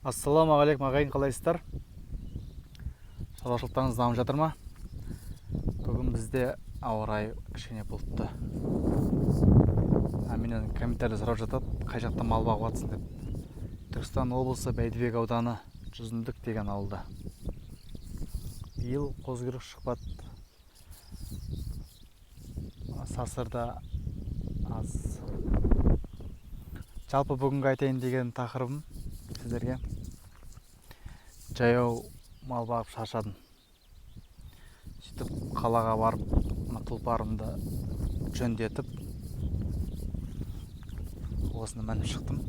Ассалаумағалейкум ағайын, қалайсыздар? Шаруашылықтарыңыз дамып жатыр ма? Бүгін бізде ауа райы кішкене бұлтты. Менен комментарийде сұрап жатады, қай жақта мал бағып жатсың деп. Түркістан облысы Бәйдібек ауданы Жүзімдік деген ауылда. Биыл қозғырық шықпады. Сасырда аз. Жалпы бүгінгі айтайын деген тақырыбым сіздерге жаяу мал бағып шаршадым. Сөйтіп қалаға барып, тұлпарымды жөндетіп, осыны мініп шықтым.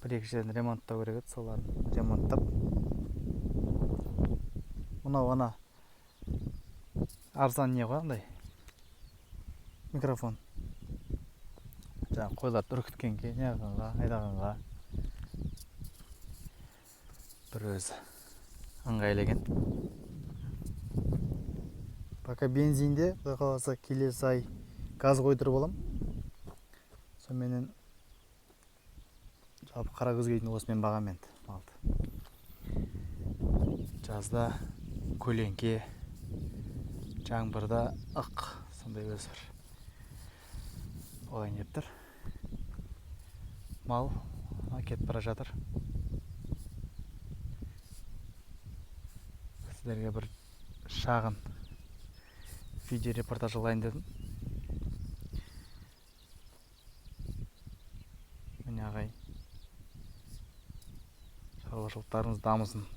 Бір-екі жерден ремонттау керек еді, соларын ремонттап. Мынау ана арзан не қойғандай? Микрофон. Жаңағы қойларды үркіткенге, неғанға, айдағанға бір өзі ыңғайлы. Пока бензинде, құдай қаласа келесі ай газ қойдырып алам. Сонымен жалпы қара күзге дейін осымен бағам енді малды. Жазда көлеңке, жаңбырда ық, сондай өзі бар. Олай не тұр. Мал кетіп бара жатыр. Сіздерге бір шағын видео репортаж алайын дедім. Міне ағай, шаруашылықтарыңыз дамысын,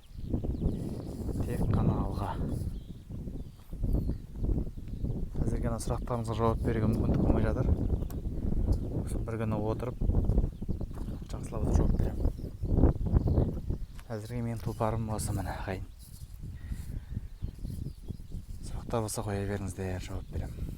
тек қана алға. Әзірге сұрақтарыңызға жауап беруге мүмкіндік болмай жатыр. Бір күні отырып жақсылап жауап беремін. Әзірге менің тұлпарым осы міне ағайын. Сұрақтар болса қоя беріңіздер, жауап беремін.